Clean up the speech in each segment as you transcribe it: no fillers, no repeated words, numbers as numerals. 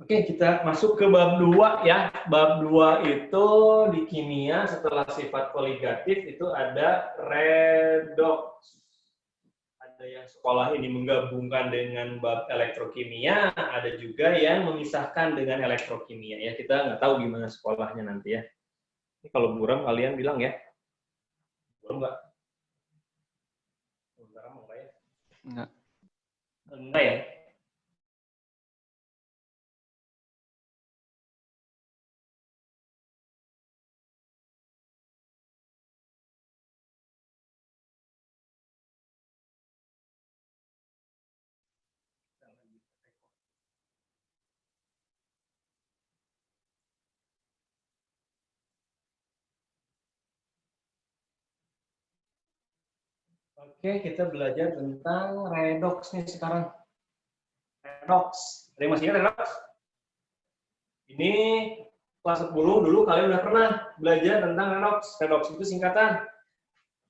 Oke, kita masuk ke bab 2 ya. Bab 2 itu di kimia setelah sifat koligatif itu ada redoks. Ada yang sekolah ini menggabungkan dengan bab elektrokimia, ada juga yang memisahkan dengan elektrokimia. Ya, kita nggak tahu gimana sekolahnya nanti ya. Ini kalau buram kalian bilang ya. Buram nggak? Sebentar mau nggak ya? Enggak. Enggak ya? Oke, kita belajar tentang redoks nih sekarang. Redoks. Ada yang masih ingat redoks? Ini kelas 10 dulu kalian udah pernah belajar tentang redoks. Redoks itu singkatan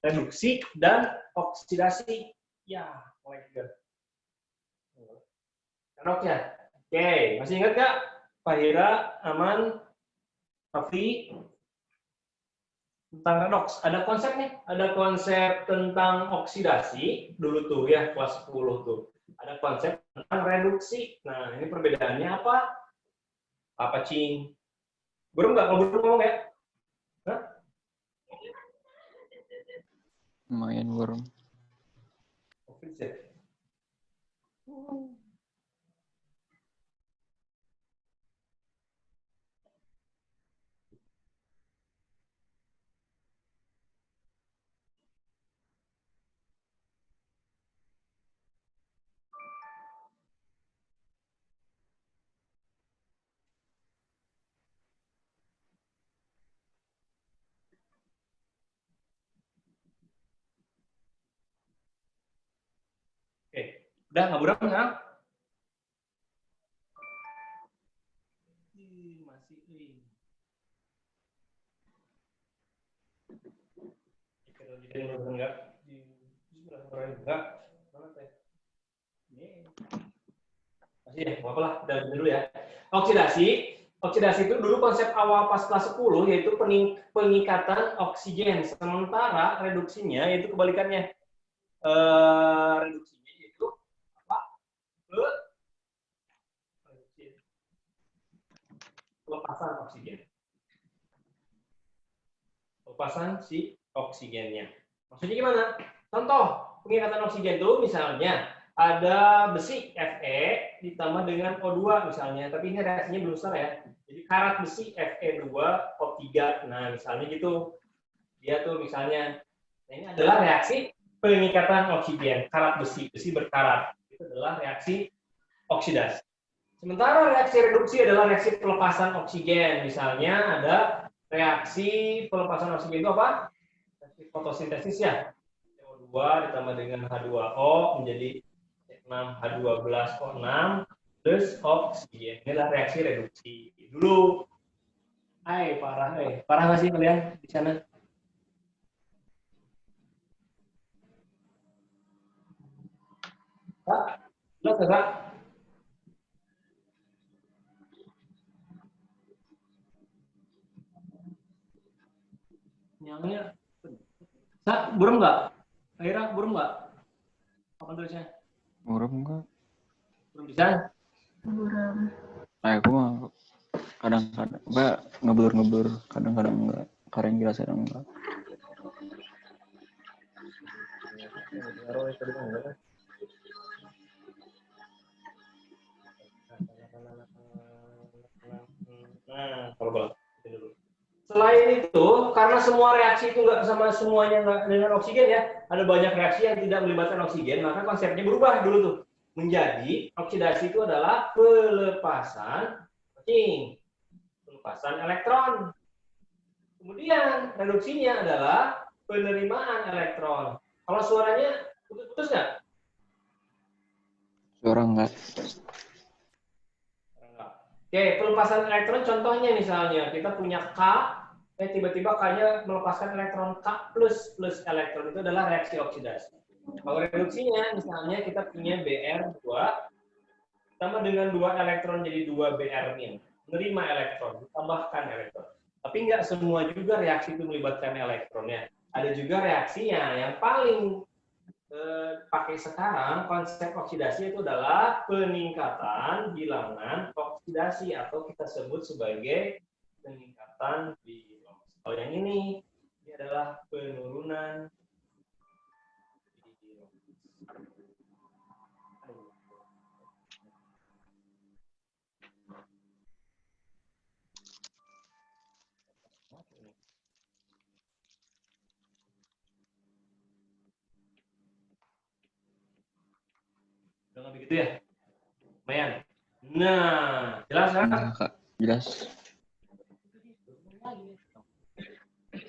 reduksi dan oksidasi. Ya, kolega. Redoks ya? Oke, masih ingat nggak? Fahira, Aman, Raffi, tentang redoks. Ada konsep nih, ada konsep tentang oksidasi dulu tuh ya, kelas 10 tuh. Ada konsep tentang reduksi. Nah, ini perbedaannya apa? Apa, Cing? Belum nggak? Kalau belum ngomong ya? Hah? Lumayan burung. Oke, udah nggak buram sekarang? Masih enggak? Masih ya, nggak apa-apa lah, udah dulu ya. Oksidasi itu dulu konsep awal pas kelas 10 yaitu pengikatan oksigen, sementara reduksinya itu kebalikannya. Reduksinya itu apa? Pelepasan oksigen. Pelepasan si oksigennya. Maksudnya gimana? Contoh pengikatan oksigen itu misalnya ada besi Fe ditambah dengan O2 misalnya, tapi ini reaksinya belum selesai ya. Jadi karat besi Fe2O3. Nah, misalnya gitu. Dia tuh misalnya, nah ini adalah reaksi pengikatan oksigen, karat besi, besi berkarat. Itu adalah reaksi oksidasi. Sementara reaksi reduksi adalah reaksi pelepasan oksigen. Misalnya ada reaksi pelepasan oksigen itu apa? Reaksi fotosintesis ya. CO2 ditambah dengan H2O menjadi C6H12O6 plus oksigen. Inilah reaksi reduksi. Dulu, parah, parah nggak sih kalian di sana? Kak, jelas nggak, Kak? Nyangnya, Kak, burung nggak? Akhirnya burung nggak? Apa tulisnya? Burung enggak? Belum bisa? Buram. Aku mah kadang-kadang enggak ngeblur, kadang-kadang enggak. Kadang jelas kadang enggak. Nah, kalau selain itu, karena semua reaksi itu nggak sama semuanya nggak dengan oksigen ya, ada banyak reaksi yang tidak melibatkan oksigen, maka konsepnya berubah dulu tuh. Menjadi oksidasi itu adalah pelepasan elektron. Kemudian reduksinya adalah penerimaan elektron. Kalau suaranya putus-putus nggak? Suara enggak. Oke, pelepasan elektron contohnya misalnya kita punya K, tiba-tiba K-nya melepaskan elektron K plus elektron, itu adalah reaksi oksidasi. Kalau reduksinya misalnya kita punya Br2 ditambah dengan 2 elektron jadi 2 Br-min. Menerima elektron, ditambahkan elektron. Tapi nggak semua juga reaksi itu melibatkan elektronnya. Ada juga reaksinya yang paling pakai sekarang konsep oksidasi itu adalah peningkatan bilangan oksidasi atau kita sebut sebagai peningkatan bilox. Kalau yang ini adalah penurunan bilox. Udah nggak begitu ya? Lumayan. Nah, jelas kan? Nah, Kak, jelas.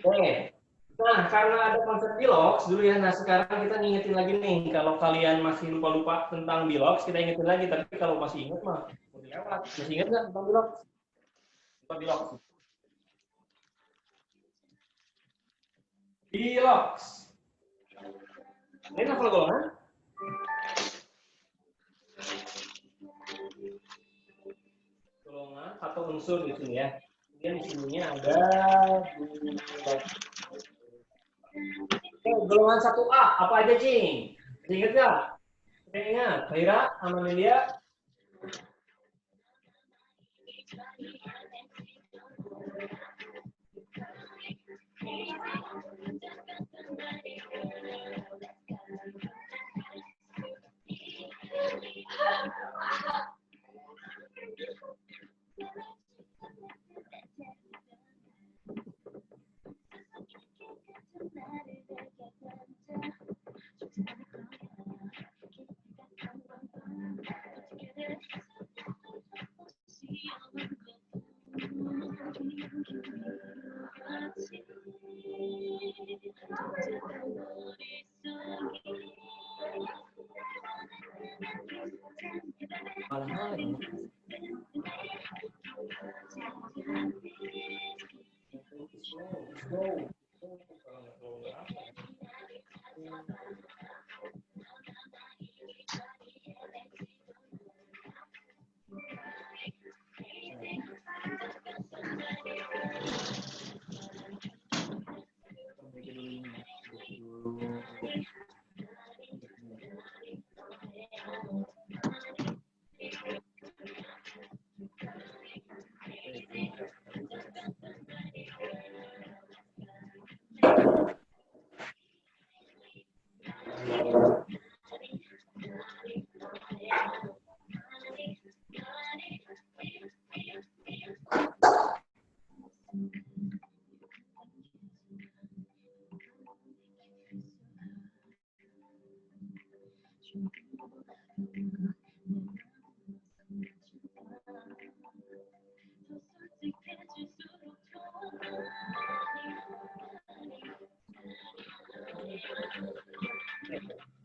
Oke. Nah, karena ada konsep bilox dulu ya. Nah, sekarang kita ngingetin lagi nih. Kalau kalian masih lupa-lupa tentang bilox, kita ingetin lagi. Tapi kalau masih ingat mah, udah lewat. Masih ingat nggak tentang bilox? Tentang bilox. Bilox. Ini apa golongan? Golongan atau unsur di sini ya. Kemudian di sininya ada golongan 1A. Apa aja, Cing? Masih ingat nggak? Kita ingat. Khaira, Amalia.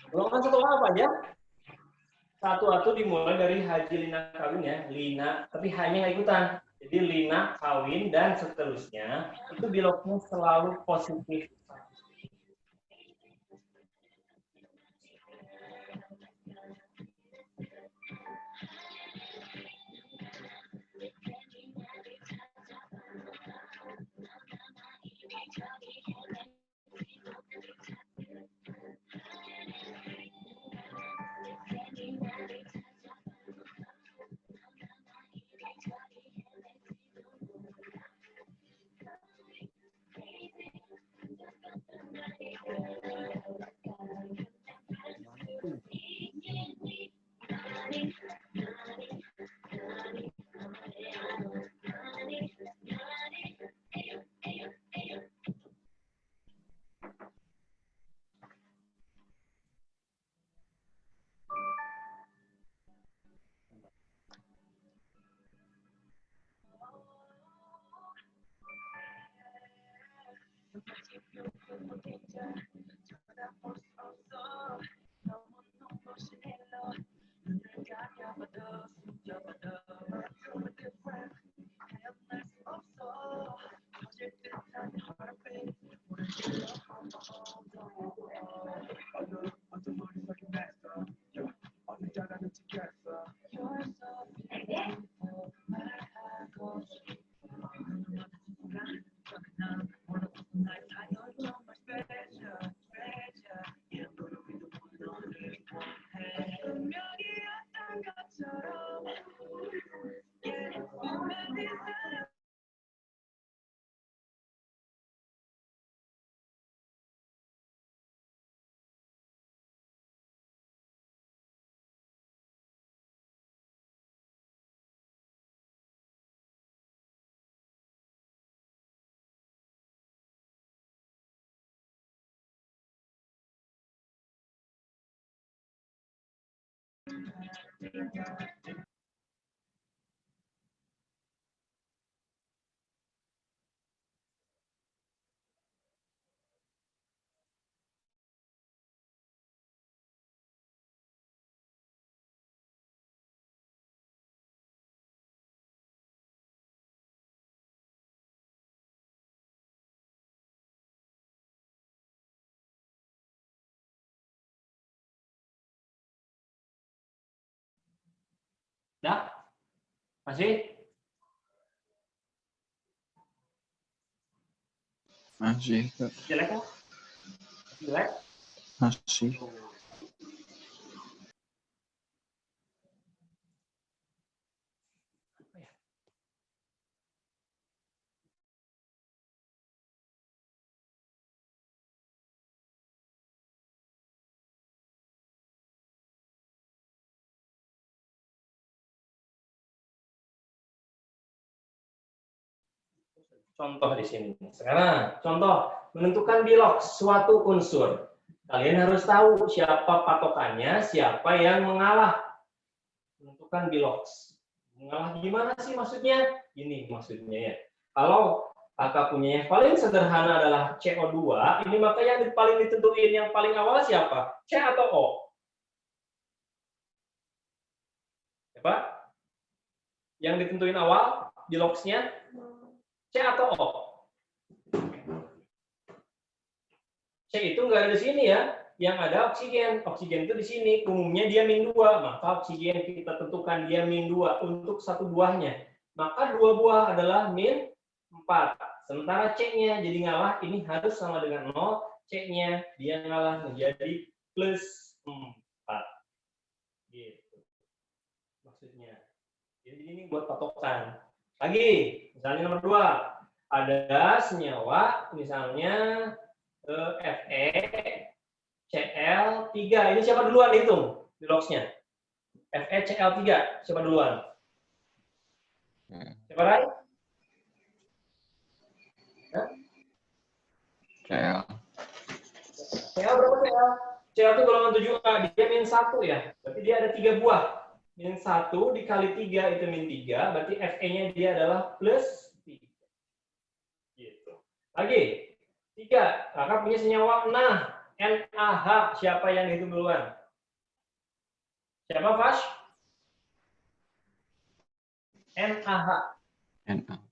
Golongan 1A apa aja? 1A itu dimulai dari haji lina kawin ya, lina, tapi hanya nggak ikutan. Jadi lina kawin dan seterusnya itu biloxnya selalu positif. Dah? Masih? Masih, Kak. Jelek kan? Jelek? Masih. Contoh di sini. Sekarang, contoh menentukan bilog suatu unsur. Kalian harus tahu siapa patokannya, siapa yang mengalah. Menentukan bilog. Mengalah gimana sih maksudnya? Ini maksudnya ya. Kalau kakak punya yang paling sederhana adalah CO2, ini maka yang paling ditentuin yang paling awal siapa? C atau O? Siapa? Yang ditentuin awal bilogsnya C atau O? C itu nggak ada di sini ya. Yang ada oksigen. Oksigen itu di sini. Umumnya dia -2. Maka oksigen kita tentukan dia -2 untuk satu buahnya. Maka 2 buah adalah -4. Sementara C-nya jadi ngalah. Ini harus sama dengan 0. C-nya dia ngalah menjadi +4. Gitu. Maksudnya. Jadi ini buat patokan. Lagi, misalnya nomor 2. Ada senyawa, misalnya Fe, Cl3. Ini siapa duluan hitung di logsnya? Fe, Cl3. Siapa duluan? Siapa lain? Cl. Cl berapa Cl? Cl itu golongan 7A. Dia -1 ya. Berarti dia ada 3 buah. -1 dikali 3 itu -3. Berarti Fe-nya dia adalah +3. Gitu. Lagi. 3, kakak punya senyawa NaH. Siapa yang dihitung duluan? Siapa, Fash? NaH. Na. Na.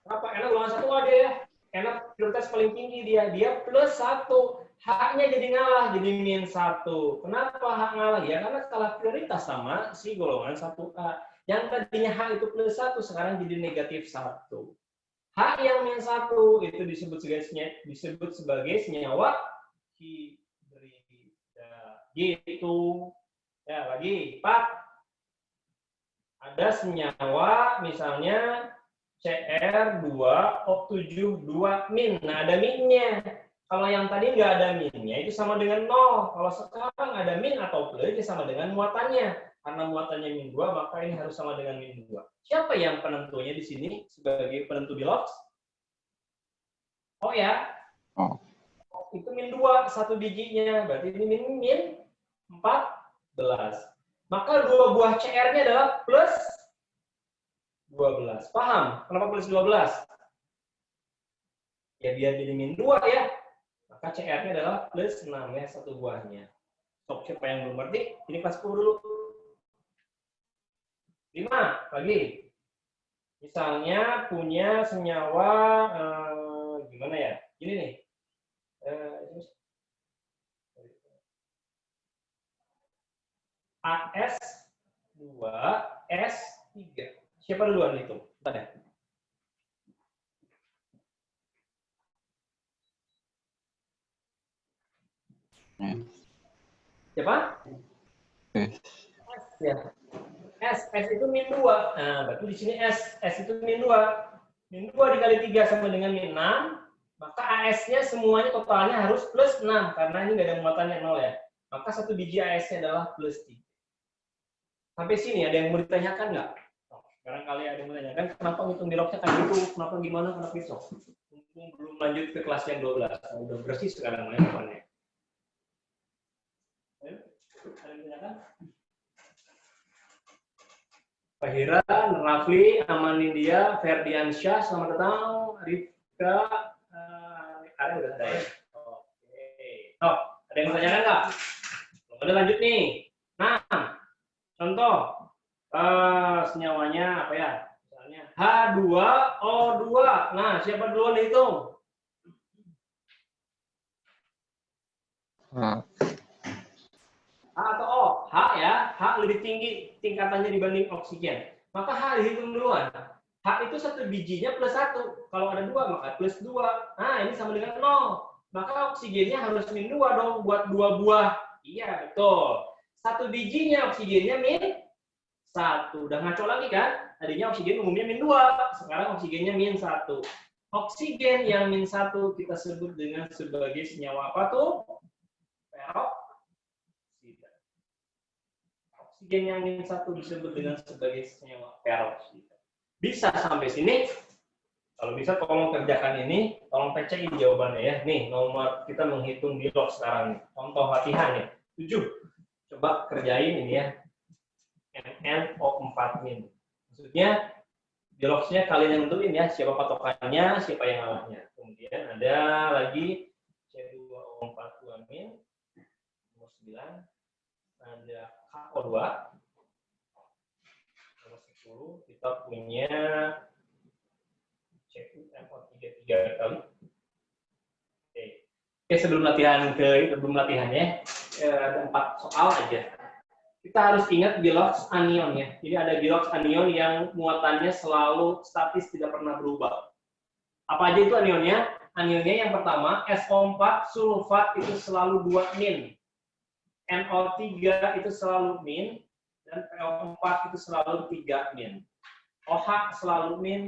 Kenapa? Na golongan 1A dia ya. Na prioritas paling tinggi dia. Dia +1. H-nya jadi ngalah, jadi -1. Kenapa H ngalah? Ya karena kalah prioritas sama si golongan 1A. Yang tadinya H itu +1, sekarang jadi -1. H yang -1 itu disebut sebagai senyawa hidrida. Gitu. Ya, lagi 4. Ada senyawa misalnya Cr2O72-. Nah, ada minnya. Kalau yang tadi nggak ada minnya, itu sama dengan 0. Kalau sekarang ada min atau plus, itu sama dengan muatannya. Karena muatannya -2, maka ini harus sama dengan -2. Siapa yang penentunya di sini sebagai penentu bilogs? Oh ya. Oh. Itu -2, satu bijinya. Berarti ini -14. Maka 2 buah Cr-nya adalah +12. Paham? Kenapa +12? Ya biar jadi -2 ya. Maka Cr-nya adalah +6 ya, satu buahnya. Sok, siapa yang belum ngerti? Ini kelas 10 dulu. 5 lagi. Misalnya punya senyawa gimana ya? Gini nih. AS2S3. Siapa duluan itu? Bentar ya. Siapa? S. Ya. S itu -2. Nah, berarti di sini S itu -2. -2 dikali 3 sama dengan -6. Maka AS-nya semuanya totalnya harus +6 karena ini nggak ada muatannya 0 ya. Maka satu biji AS-nya adalah +3. Sampai sini ada yang mau ditanyakan nggak? Sekarang kali ada yang mau ditanyakan kenapa ngitung bilogsnya kayak gitu, kenapa gimana, kenapa gitu. Mumpung belum lanjut ke kelas yang 12. Udah bersih sekarang depannya. Ada yang tanyakan? Fahira, Rafli, Amanindia, Ferdiansyah, selamat datang. Rifka, ada udah ada ya? Oke. Oh, ada yang tanyakan nggak? Udah lanjut nih. Nah, contoh senyawanya apa ya? Misalnya H2O2. Nah, siapa duluan dihitung? H. H atau O? H ya, H lebih tinggi tingkatannya dibanding oksigen. Maka H dihitung duluan. H itu satu bijinya plus 1. Kalau ada 2 maka plus 2. Nah, ini sama dengan 0. Maka oksigennya harus min 2 dong buat 2 buah. Iya, betul. Satu bijinya oksigennya min 1. Udah ngaco lagi kan? Tadinya oksigen umumnya min 2. Sekarang oksigennya min 1. Oksigen yang min 1 kita sebut dengan sebagai senyawa apa tuh? Peroksida. Oksigen yang min 1 disebut dengan sebagai senyawa peroksida. Bisa sampai sini? Kalau bisa tolong kerjakan ini, tolong PCI jawabannya ya. Nih, nomor kita menghitung dilog sekarang nih. Contoh latihan nih. 7. Coba kerjain ini ya. NNO4 min. Maksudnya dilogsnya kalian yang nentuin ya, siapa patokannya, siapa yang ngalahnya. Kemudian ada lagi C2O42 min, nomor 9. Ada KO2, nomor 10. Kita punya C2MO3 3 kali. Oke, sebelum latihannya, ada 4 soal aja. Kita harus ingat Gilox anion ya. Jadi ada Gilox anion yang muatannya selalu statis, tidak pernah berubah. Apa aja itu anionnya? Anionnya yang pertama, SO4 sulfat itu selalu 2 min. NO3 itu selalu min. Dan PO4 itu selalu 3 min. OH selalu min.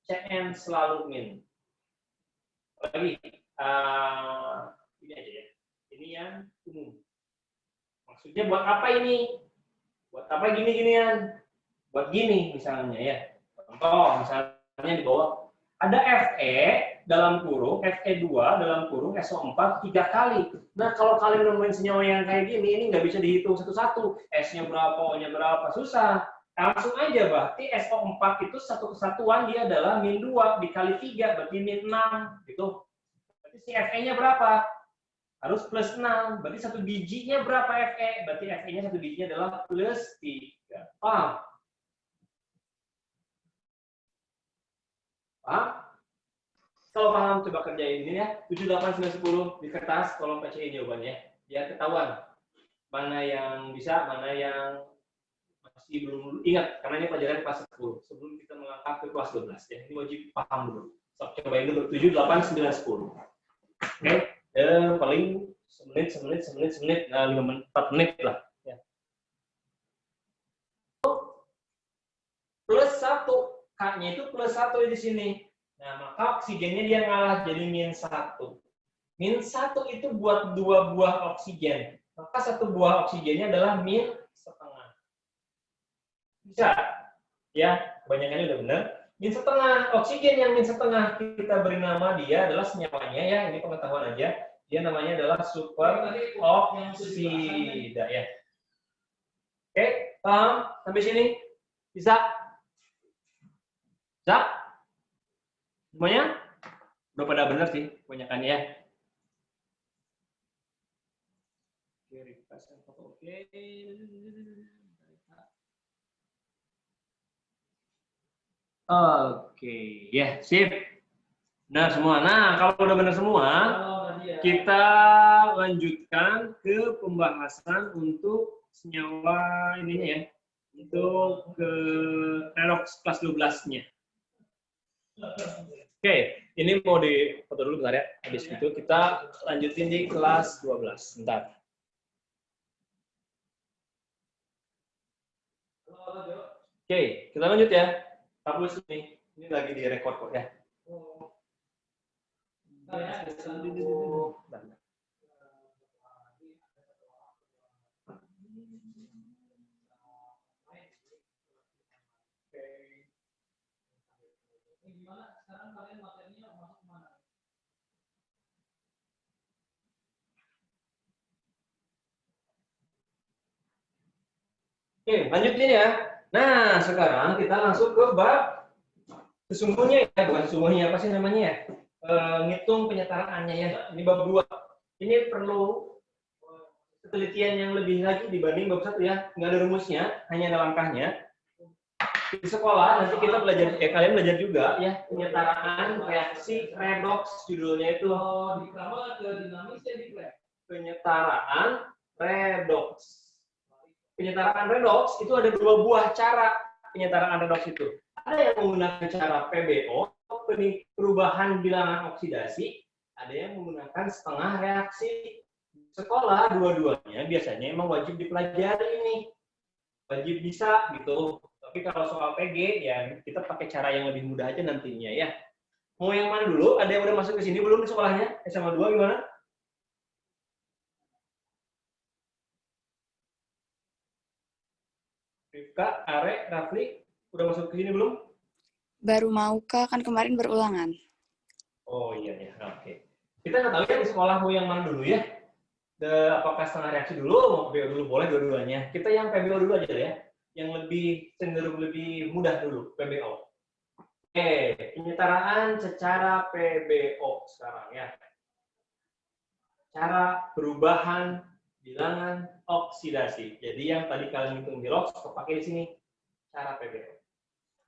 CN selalu min. Lagi, ini aja ya. Ini yang umum. Maksudnya buat apa ini? Buat apa gini-ginian? Buat gini misalnya ya. Contoh, misalnya di bawah ada Fe dalam kurung, Fe2 dalam kurung, SO4 3 kali. Nah, kalau kalian nemuin senyawa yang kayak gini, ini nggak bisa dihitung satu-satu. S-nya berapa, O-nya berapa, susah. Langsung aja, berarti SO4 itu satu kesatuan dia adalah min 2 dikali 3, berarti min 6. Gitu. Berarti si Fe-nya berapa? Harus plus 6. Berarti satu bijinya berapa Fe? Berarti Fe-nya satu bijinya adalah plus 3. Paham? Paham? Kalau paham, coba kerjain ini ya. 7, 8, 9, 10 di kertas, tolong PCI jawabannya. Biar ketahuan mana yang bisa, mana yang masih belum ingat. Karena ini pelajaran kelas 10. Sebelum kita melangkah ke kelas 12. Ya. Ini wajib paham dulu. So, cobain dulu. 7, 8, 9, 10. Oke? Paling semenit, nah 4 menit lah. Ya. Plus 1, K-nya itu plus 1 di sini. Nah, maka oksigennya dia ngalah jadi min 1. Min 1 itu buat 2 buah oksigen. Maka 1 buah oksigennya adalah min setengah. Bisa? Ya, kebanyakannya udah benar. Min setengah, oksigen yang min setengah kita beri nama dia adalah senyawanya ya, ini pengetahuan aja. Dia namanya adalah super oksida ya. Oke, paham sampai sini? Bisa? Bisa? Semuanya? Udah pada benar sih, kebanyakannya ya. Oke, refresh and foto. Oke. Oke, ya, sip. Nah, semua. Nah, kalau udah benar semua, kita lanjutkan ke pembahasan untuk senyawa ininya ya. Untuk ke redox kelas 12-nya. Oke, ini mau di foto dulu bentar ya. Habis itu kita lanjutin di kelas 12. Bentar. Oke, kita lanjut ya. Hapus ini. Ini lagi di record kok ya. Gimana sekarang kalian materinya masuk kemana? Oke, lanjutin ya. Nah, sekarang kita langsung ke bab sesungguhnya ya, bukan sesungguhnya, apa sih namanya ya? Ngitung penyetaraannya ya. Ini bab 2. Ini perlu penelitian yang lebih lagi dibanding bab 1 ya. Nggak ada rumusnya, hanya ada langkahnya. Di sekolah nanti kita belajar, kalian belajar juga ya, penyetaraan reaksi redoks, judulnya itu. Penyetaraan redoks. Penyetaraan redoks itu ada 2 buah cara penyetaraan redoks itu. Ada yang menggunakan cara PBO, perubahan bilangan oksidasi, ada yang menggunakan setengah reaksi. Sekolah dua-duanya biasanya emang wajib dipelajari ini, wajib bisa gitu. Tapi kalau soal PG ya kita pakai cara yang lebih mudah aja nantinya ya. Mau yang mana dulu? Ada yang udah masuk ke sini belum di sekolahnya? SMA 2 gimana? Rifka, Are, Rafli, udah masuk ke sini belum? Baru mau Kak, kan kemarin berulangan. Oh iya ya, oke. Kita nggak tahu ya di sekolah mau yang mana dulu ya. Apakah setengah reaksi dulu, mau PBO dulu, boleh dua-duanya. Kita yang PBO dulu aja ya. Yang lebih cenderung lebih mudah dulu, PBO. Oke, penyetaraan secara PBO sekarang ya. Cara perubahan bilangan oksidasi. Jadi yang tadi kalian hitung di log, pakai di sini cara PBO.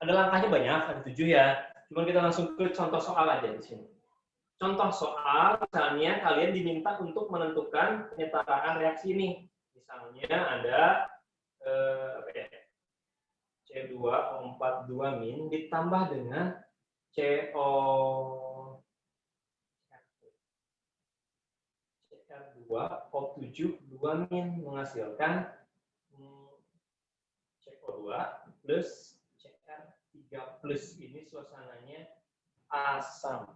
Ada langkahnya banyak, ada 7 ya. Cuman kita langsung ke contoh soal aja di sini. Contoh soal, misalnya kalian diminta untuk menentukan penyetaraan reaksi ini. Misalnya ada C2O42- ditambah dengan CR2O72- menghasilkan CO2 plus CR3+. Ini suasananya asam.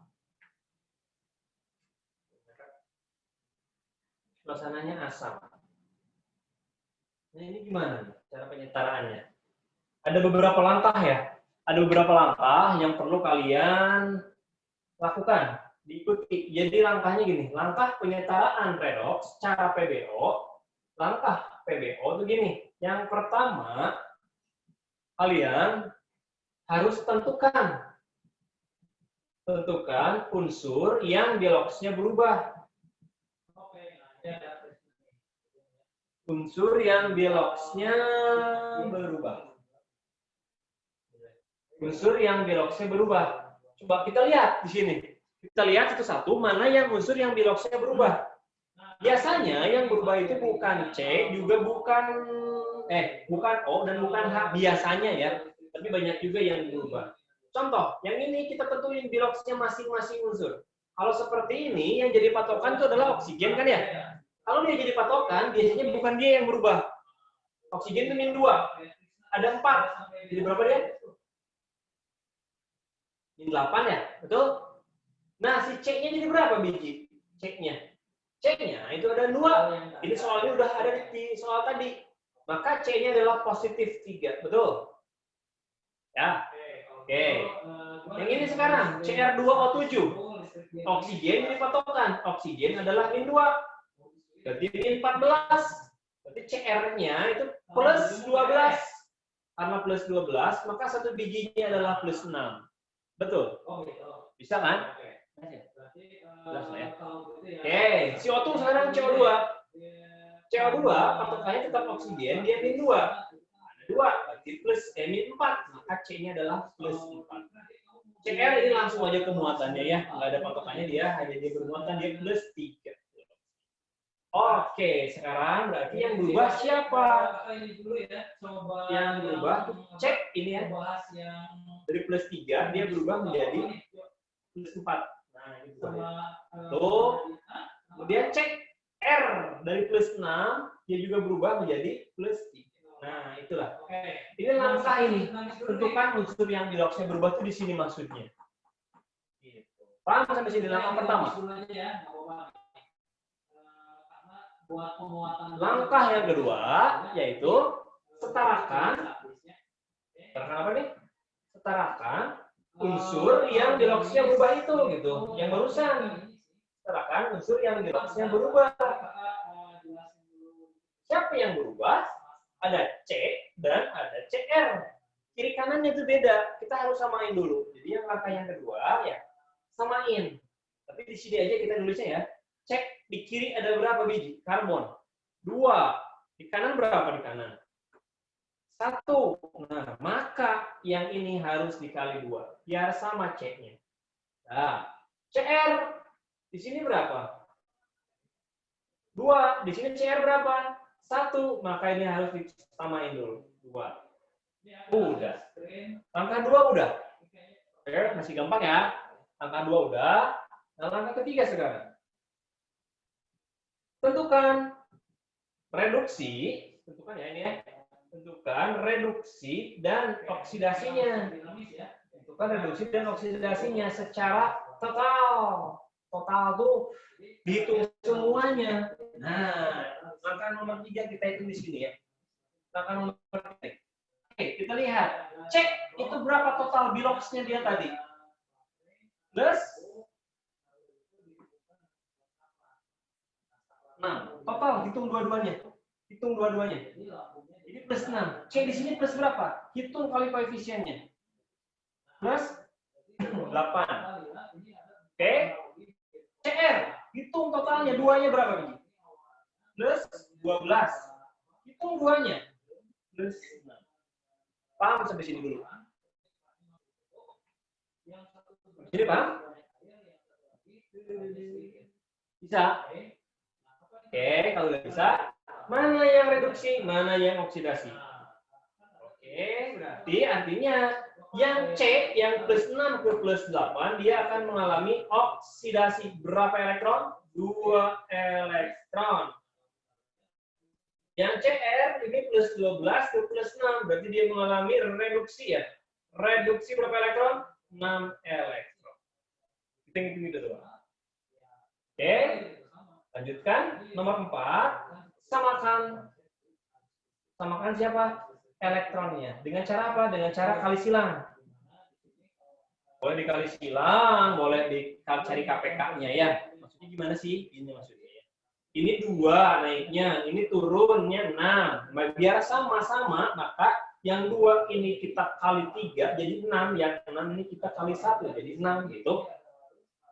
Suasananya asam. Nah ini gimana nih cara penyetaraannya? Ada beberapa langkah ya. Ada beberapa langkah yang perlu kalian lakukan, diikuti. Jadi langkahnya gini, langkah penyetaraan redoks, cara PBO, langkah PBO itu gini. Yang pertama, kalian harus tentukan unsur yang biologisnya berubah. Unsur yang biologisnya berubah. Unsur yang biologisnya berubah. Coba kita lihat di sini. Kita lihat satu-satu mana yang unsur yang biologisnya berubah. Biasanya yang berubah itu bukan C, juga bukan O dan bukan H. Biasanya ya. Tapi banyak juga yang berubah. Contoh, yang ini kita tentuin biologisnya masing-masing unsur. Kalau seperti ini, yang jadi patokan itu adalah oksigen kan ya? Kalau dia jadi patokan, biasanya bukan dia yang berubah. Oksigen itu -2. Ada 4. Jadi berapa dia? -8 ya? Betul? Nah, si C-nya jadi berapa biji? C-nya itu ada 2. Ini soalnya udah ada di soal tadi. Maka C-nya adalah +3. Betul? Ya. Oke. Yang ini sekarang, CR2O7. Oksigen jadi patokan. Oksigen adalah -2. Berarti -14. Berarti CR-nya itu +12. Karena +12, maka satu bijinya adalah +6. Betul? Bisa kan? Jelas lah ya. Oke, CO2 sekarang CO2. CO2 patokannya tetap oksigen, dia -2. Ada 2, berarti -4. Maka C-nya adalah +4. CR ini langsung aja kemuatannya ya. Nggak ada patokannya dia, hanya dia bermuatan, dia +3. Oke, sekarang berarti yang berubah siapa? Yang berubah, cek ini ya. Dari +3, dia berubah menjadi +4. Nah, ini berubah. Tuh. Kemudian cek R. Dari +6, dia juga berubah menjadi +3. Nah, itulah. Ini langkah ini. Tentukan unsur yang biologisnya berubah itu di sini maksudnya. Paham sampai sini langkah pertama? Langkah yang kedua yaitu setarakan apa nih? Setarakan unsur yang biologisnya berubah itu gitu. Yang barusan setarakan unsur yang biologisnya berubah. Siapa yang berubah? Ada C dan ada CR. Kiri kanannya itu beda. Kita harus samain dulu. Jadi yang langkah yang kedua ya samain. Tapi di sini aja kita nulisnya ya. Cek di kiri ada berapa biji karbon? 2. Di kanan berapa di kanan? 1. Nah, maka yang ini harus dikali 2 biar sama C-nya. Nah, CR di sini berapa? 2. Di sini CR berapa? 1. Maka ini harus disamain dulu. 2. Udah. Langkah 2 udah. Oke, masih gampang ya. Langkah 2 udah. Nah, langkah ketiga sekarang. Tentukan reduksi, tentukan ya ini ya. Tentukan reduksi dan oksidasinya. Tentukan reduksi dan oksidasinya secara total. Total tuh dihitung semuanya. Nah, langkah nomor 3 kita hitung di sini ya. Langkah nomor 3. Oke, kita lihat. Cek itu berapa total biloxnya dia tadi. Plus 6. Total hitung dua-duanya. Hitung dua-duanya. Ini plus 6. C di sini plus berapa? Hitung kali koefisiennya. Plus 8. Oke. CR. Hitung totalnya. Duanya berapa biji? Plus 12. Hitung duanya. Plus 6. Paham sampai sini dulu? Jadi paham? Bisa? Oke, kalau nggak bisa, mana yang reduksi, mana yang oksidasi? Oke, berarti artinya yang C, yang plus 6 ke plus 8, dia akan mengalami oksidasi. Berapa elektron? 2 elektron. Yang CR ini plus 12 ke plus 6, berarti dia mengalami reduksi ya. Reduksi berapa elektron? 6 elektron. Kita hitung itu doang. Oke. Lanjutkan, nomor 4, samakan. Samakan siapa? Elektronnya. Dengan cara apa? Dengan cara kali silang. Boleh dikali silang, boleh dicari KPK-nya ya. Maksudnya gimana sih? Ini maksudnya ya. Ini 2 naiknya, ini turunnya 6. Biar sama-sama, maka yang 2 ini kita kali 3, jadi 6. Yang 6 ini kita kali 1, jadi 6 gitu.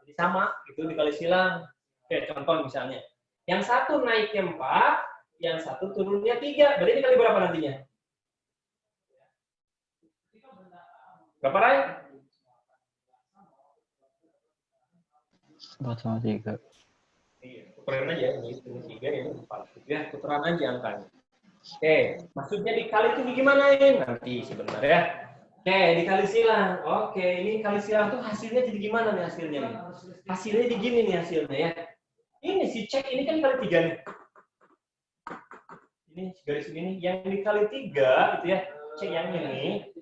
Jadi sama, itu dikali silang. Oke, contoh misalnya. Yang 1 naiknya 4, yang 1 turunnya 3. Berarti dikali berapa nantinya? Berapa, Ray? 4 sama 3. Iya, tukeran aja. Ini 3, ini 4. Ya, tukeran aja angkanya. Oke, maksudnya dikali itu digimanain? Nanti sebentar ya. Oke, dikali silang. Oke, ini kali silang tuh hasilnya jadi gimana nih hasilnya nih? Hasilnya jadi gini nih hasilnya ya. Ini si cek ini kan kali 3 nih. Ini garis ini yang dikali 3 itu ya. Cek yang ini.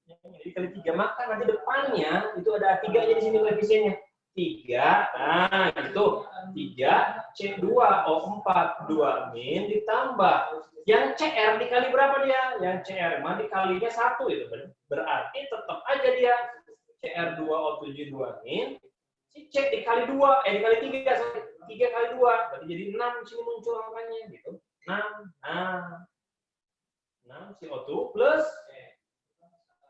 Yang ini dikali 3, maka nanti depannya itu ada 3-nya di sini koefisiennya. 3, nah itu 3 C2 O4 2 min ditambah yang CR dikali berapa dia? Yang CR mah dikalinya 1 itu berarti tetap aja dia CR2 O7 2 min si C dikali 2 dikali 3 kali 2 berarti jadi 6 di sini muncul angkanya gitu. 6 6 CO2 plus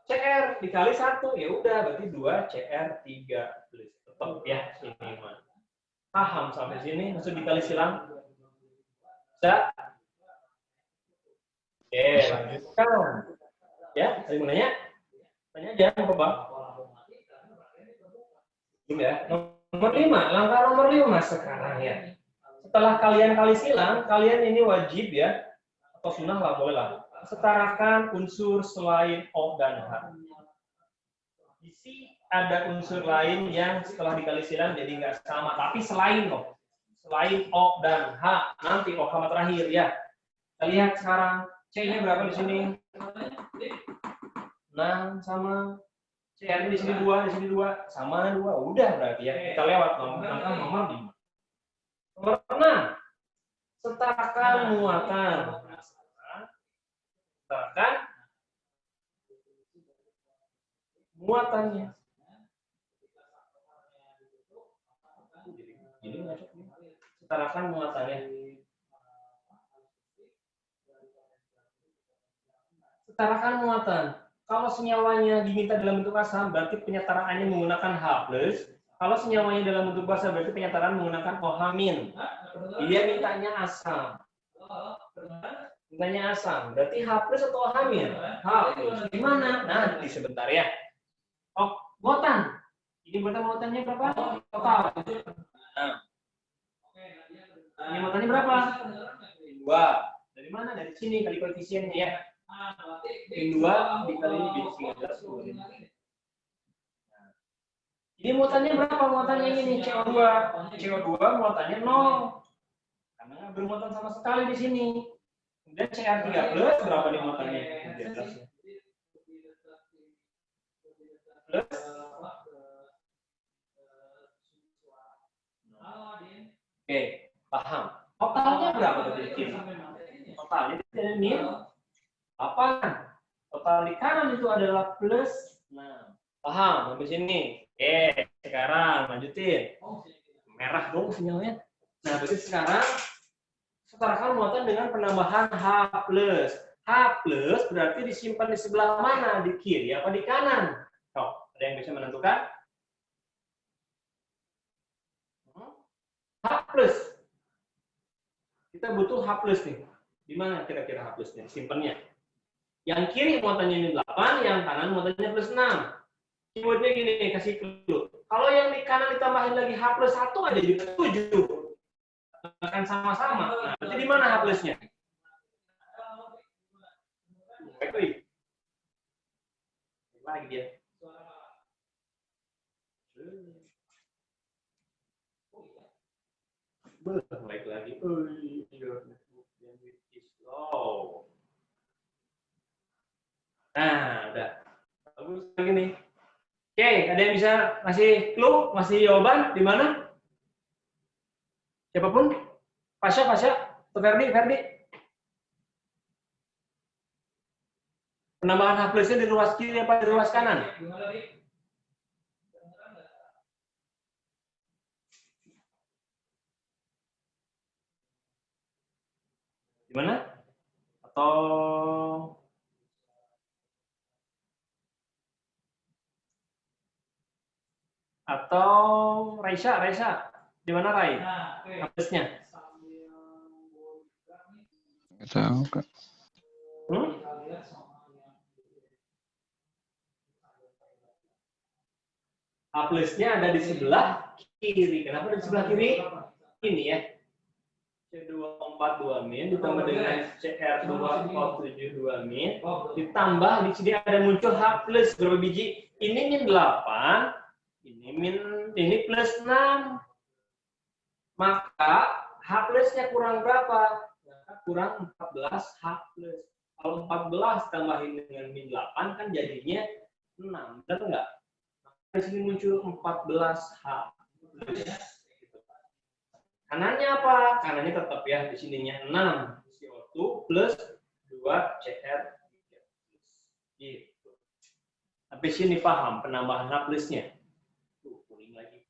CR dikali 1 ya udah berarti 2 CR3 plus tetap ya ini mah. Paham sampai sini? Maksud dikali silang? Bisa? Oke, lanjutkan. Ya, ada yang nanya? Tanya aja, Bapak. Belum ya? Nomor 5, langkah nomor 5 sekarang ya. Setelah kalian kali silang, kalian ini wajib ya, atau sunnah lah, boleh lah. Setarakan unsur selain O dan H. Isi ada unsur lain yang setelah dikali silang jadi nggak sama, tapi selain loh. Selain O dan H, nanti O sama terakhir ya. Kita lihat sekarang C-nya berapa di sini? 6 sama CR di sini 2, di sini 2, sama 2. Udah berarti ya. Kita lewat nomor 5. Nomor 6. Setarakan muatan. Setarakan muatannya. Jadi setarakan muatannya. Setarakan muatan. Kalau senyawanya diminta dalam bentuk asam, berarti penyetaraannya menggunakan H+. Kalau senyawanya dalam bentuk basa, berarti penyetaraan menggunakan OH-. Dia mintanya asam. Mintanya asam. Berarti H+ atau OH-? H+. Gimana? Nanti sebentar ya. Oh, muatan. Ini muatannya berapa? Total. Nah. Ini muatannya berapa? 2. Dari mana? Dari sini kali koefisiennya ya. Min 2 dikali B13. Ini muatannya berapa? Muatannya ini CO2. CO2 muatannya 0. Karena nggak bermuatan sama sekali di sini. Kemudian Cr3 plus berapa nih muatannya? Plus. Oke, paham. Totalnya berapa berarti? Totalnya ini apa? Total di kanan itu adalah plus 6. Paham sampai sini? Oke, sekarang lanjutin. Merah dong sinyalnya. Nah, berarti sekarang setarakan muatan dengan penambahan H+. H+ berarti disimpan di sebelah mana? Di kiri apa di kanan? Oh, ada yang bisa menentukan? H+. Kita butuh H+ nih. Di mana kira-kira H+-nya? Simpannya. Yang kiri muatannya ini 8, yang kanan muatannya plus 6. Keywordnya gini, kasih clue. Kalau yang di kanan ditambahin lagi H+1 aja jadi 7. Akan sama-sama. Nah, berarti di mana H+-nya? Baik, lagi dia. Baik lagi. Nah, udah. Bagus lagi nih. Oke, ada yang bisa ngasih clue, ngasih jawaban di mana? Siapapun? Pasha, atau Ferdi? Penambahan H+-nya di ruas kiri apa di ruas kanan? Di mana? Atau Raisa, di mana Rai? H+-nya? Nggak tahu, Kak. H+-nya ada di sebelah kiri. Kenapa di sebelah kiri? Ini ya. C2O42- ditambah dengan Cr2O72- ditambah di sini ada muncul H+ berapa biji? Ini min 8, ini plus 6. Maka H+-nya kurang berapa? Kurang 14 H+. Kalau 14 tambahin dengan min 8 kan jadinya 6. Benar enggak? Di sini muncul 14 H+. Kanannya apa? Kanannya tetap ya, di sininya 6 CO2 plus 2 Cr3. Gitu. Sampai sini paham penambahan H+-nya? Tuh, kuning lagi.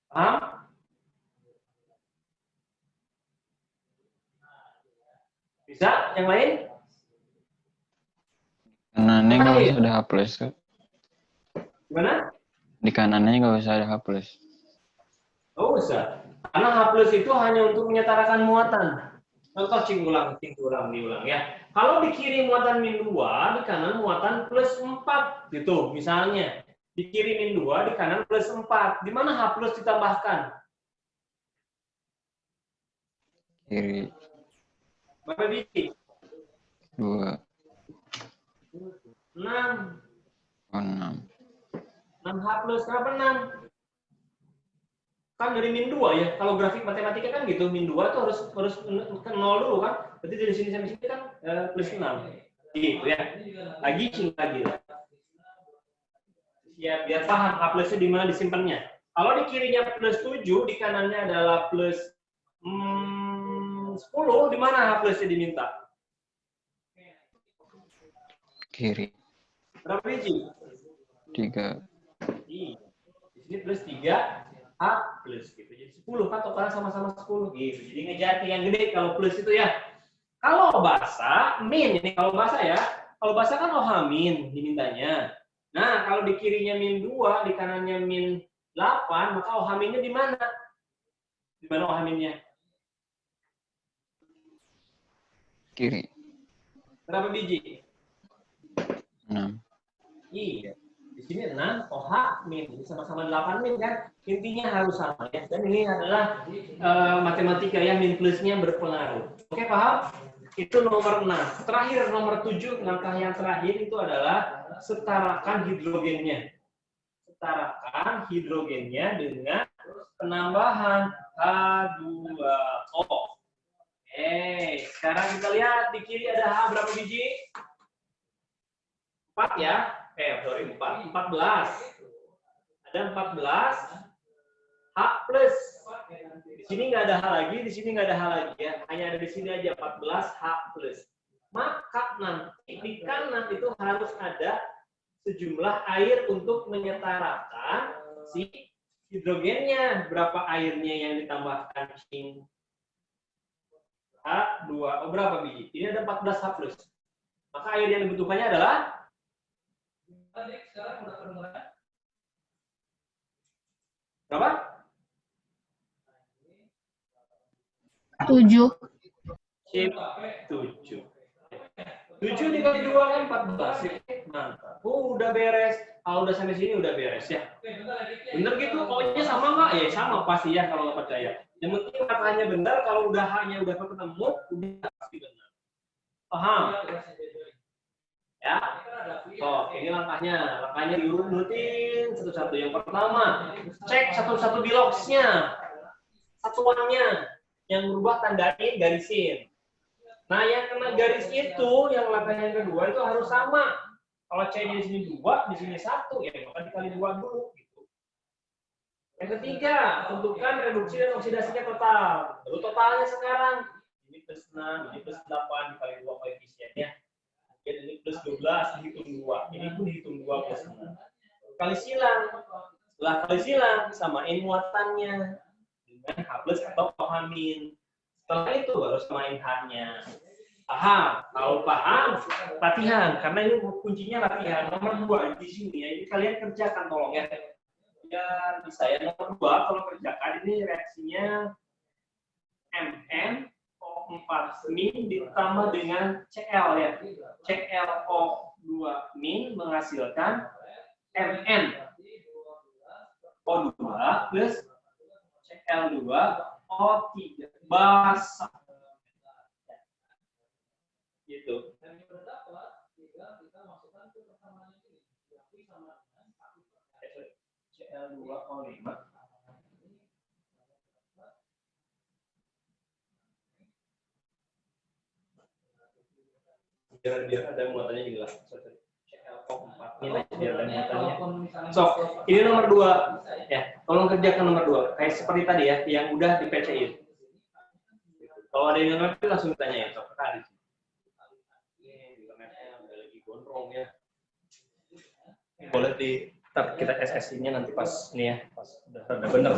Paham? Bisa? Yang lain? Kanannya nggak usah ada H+, Kak. Gimana? Di kanannya nggak usah ada H+. Oh, usah. Karena H+ itu hanya untuk menyetarakan muatan. Contoh diulang ya. Kalau di kiri muatan min 2, di kanan muatan plus 4 gitu misalnya. Di kiri min 2, di kanan plus 4. Di mana H+ ditambahkan? Kiri. Berapa biji? 2. 6. Oh, 6. 6H+, kenapa 6? Kan dari min 2 ya. Kalau grafik matematika kan gitu, min 2 tuh harus ke 0 dulu kan. Berarti dari sini sampai sini kan plus 6. Gitu ya. Lagi lah. Ya, biar paham H+-nya di mana disimpannya. Kalau di kirinya plus 7, di kanannya adalah plus 10, di mana H+-nya diminta? Kiri. Berapa biji? 3. Di sini plus 3 H+ gitu. Jadi 10 kan totalnya sama-sama 10 gitu. Jadi ngejar yang gede kalau plus itu ya. Kalau basa, min. Ini kalau basa ya. Kalau basa kan OH min dimintanya. Nah, kalau di kirinya min 2, di kanannya min 8, maka OH minnya di mana? Di mana OH minnya? Kiri. Berapa biji? 6. Iya. Di sini 6 OH min. Ini sama-sama 8 min kan? Intinya harus sama ya. Dan ini adalah matematika ya, min plusnya berpengaruh. Oke, paham? Itu nomor 6. Terakhir nomor 7, langkah yang terakhir itu adalah setarakan hidrogennya. Setarakan hidrogennya dengan penambahan H2O. Sekarang kita lihat di kiri ada H berapa biji? 4 ya. 4. 14. Ada 14 H plus. Di sini nggak ada H lagi, di sini nggak ada H lagi ya. Hanya ada di sini aja 14 H plus. Maka nanti di kanan itu harus ada sejumlah air untuk menyetarakan si hidrogennya. Berapa airnya yang ditambahkan sini? H2. Oh, berapa biji? Ini ada 14 H plus. Maka air yang dibutuhkannya adalah berapa? 7. 7. 7 dikali 2 kan 14. Mantap. Udah beres. Kalau udah sampai sini udah beres ya. Bener gitu? Pokoknya sama nggak? Ya sama pasti ya kalau nggak percaya. Yang penting katanya benar. Kalau udah H-nya udah ketemu, udah pasti benar. Paham? Ya. Oh, ini langkahnya. Langkahnya diurutin satu-satu. Yang pertama, cek satu-satu di logs-nya. Satuannya. Yang berubah tandain, garisin. Nah, yang kena garis itu, yang langkah yang kedua itu harus sama. Kalau C-nya di sini 2, di sini 1, ya maka dikali 2 dulu. Gitu. Yang ketiga, tentukan reduksi dan oksidasinya total. Lalu totalnya sekarang, ini plus 6, ini plus 8, dikali 2 koefisiennya. Jadi ini plus 12, dihitung 2. Ini pun dihitung 2 plus 6. Kali silang. Setelah kali silang, samain muatannya dengan H plus atau OH min. Setelah itu baru samain H-nya. Paham? Kalau paham, latihan. Karena ini kuncinya latihan. Nomor 2 di sini ya. Ini kalian kerjakan tolong ya. Biar bisa ya. Nomor 2 kalau kerjakan ini reaksinya MnO4 min ditambah dengan Cl ya. ClO2 min menghasilkan MnO2 plus Cl2O3 basa. Gitu. Cl2O5. Biar ada muatannya juga lah. ClO4 ini biar ada muatannya. So, ini nomor 2 ya. Tolong kerjakan nomor 2. Kayak seperti tadi ya, yang udah di PC-in. Kalau ada yang ngerti langsung tanya ya, Sob. Tadi. Internetnya udah lagi gondrong ya. Boleh kita SSI-nya nanti pas ini ya, pas udah bener.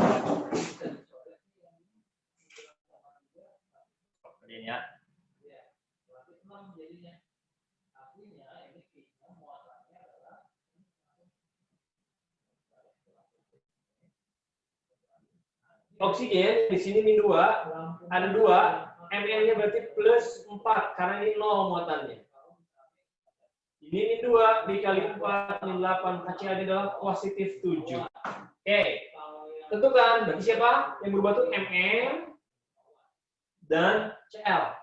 Ini ya. Oksigen di sini min 2, ada 2, Mn-nya berarti plus 4 karena ini 0 muatannya. Ini min 2 dikali 4 min 8, HCl adalah positif 7. Oke. Tentukan berarti siapa yang berubah tuh Mn dan Cl.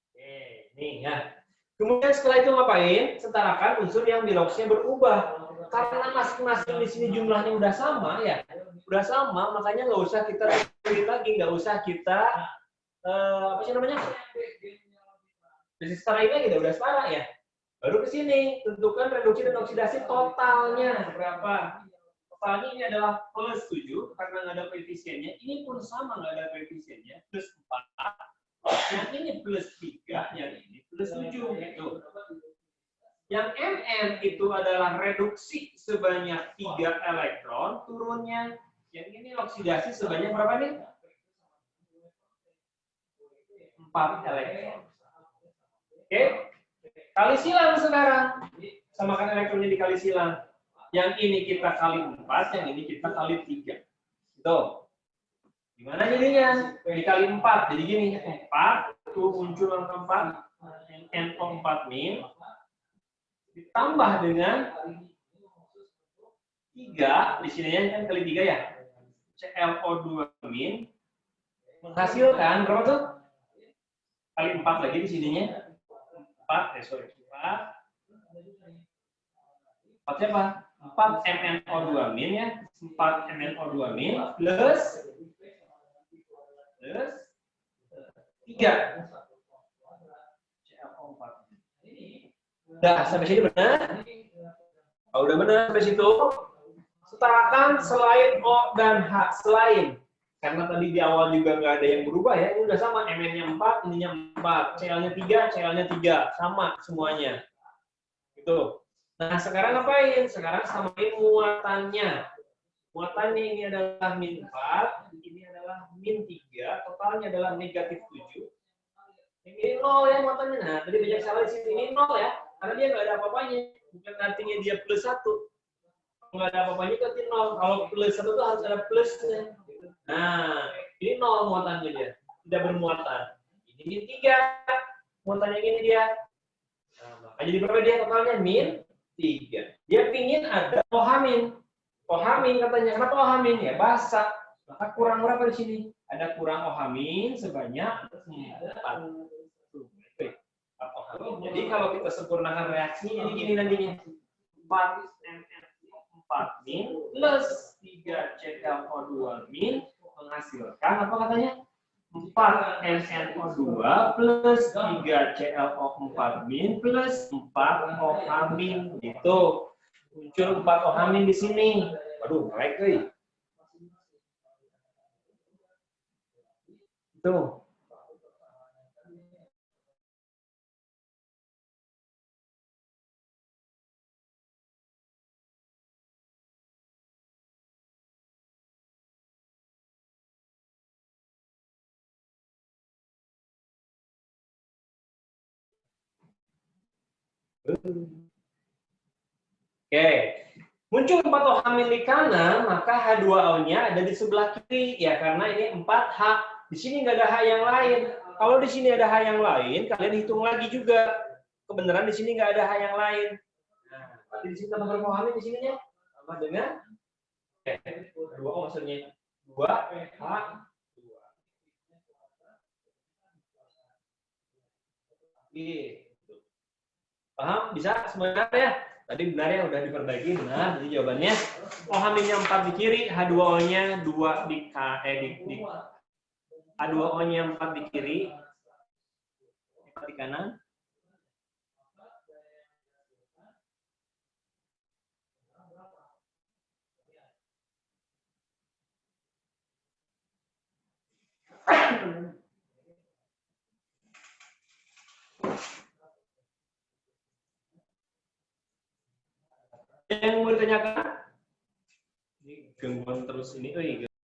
Oke, nih ya. Kemudian setelah itu ngapain? Setarakan unsur yang di logs-nya berubah. Karena masing-masing di sini jumlahnya udah sama ya. Udah sama, makanya nggak usah kita pilih lagi, nggak usah kita apa sih namanya? Setarain lagi, udah setara ya. Baru ke sini, tentukan reduksi dan oksidasi totalnya berapa. Totalnya ini adalah plus 7 karena nggak ada koefisiennya. Ini pun sama nggak ada koefisiennya, plus 4. Yang ini plus 3, yang ini plus 7 gitu. Yang Mn itu adalah reduksi sebanyak 3 elektron, turunnya. Yang ini oksidasi sebanyak berapa nih? 4 4 elektron. Oke? Kali silang sekarang. Samakan elektronnya dikali silang. Yang ini kita kali 4, yang ini kita kali 3. Gitu. Gimana jadinya? Dikali 4. Jadi gini, 4, tuh muncul angka 4, NO4 min, ditambah dengan 3, di sini kan kali 3 ya, ClO2 min, menghasilkan berapa tuh? Kali 4 lagi di sininya. 4 siapa? 4 MnO2 min ya. 4 MnO2 min plus 3 ClO4. Udah sampai sini benar? Oh, udah benar sampai situ. Setarakan selain O dan H, selain. Karena tadi di awal juga nggak ada yang berubah ya, ini udah sama, Mn-nya 4, ininya 4, Cl-nya 3, Cl-nya 3, sama semuanya. Gitu. Nah, sekarang ngapain? Sekarang samain muatannya. Muatannya ini adalah min 4, ini adalah min 3, totalnya adalah negatif 7. Ini 0 ya muatannya. Nah, tadi banyak salah di sini, ini 0 ya, karena dia nggak ada apa-apanya. Bukan artinya dia plus 1. Nggak ada apa-apanya berarti 0. Kalau plus 1 itu harus ada plusnya. Nah, ini 0 muatannya dia. Tidak bermuatan. Ini min 3. Muatannya ini dia. Nah, maka jadi berapa dia totalnya? Min 3. Dia pingin ada OH-min. OH-min katanya. Kenapa OH-min? Ya basah. Maka kurang berapa di sini? Ada kurang OH-min sebanyak 4. Jadi kalau kita sempurnakan reaksi ini gini nantinya. 4 min plus 3 ClO2 min menghasilkan apa katanya? 4 MnO2 plus 3 ClO4 min plus 4 OH min gitu. Muncul 4 OH min di sini. Waduh, naik euy. Tuh. Oke, muncul 4 OH min di kanan, maka H2O-nya ada di sebelah kiri ya, karena ini 4H. Di sini nggak ada H yang lain. Kalau di sini ada H yang lain, kalian hitung lagi juga. Kebenaran di sini nggak ada H yang lain. Nah, berarti di sini tambah berapa OH min di sininya? Tambah dengan 2O maksudnya 2H2. Gitu. Paham? Bisa semuanya ya? Tadi benar ya, udah diperbaiki, benar. Jadi jawabannya OH minnya 4 di kiri, H2O-nya 2 di H2O-nya 4 di kiri, 4 di kanan. Yang mau ditanyakan? Ini gangguan terus ini.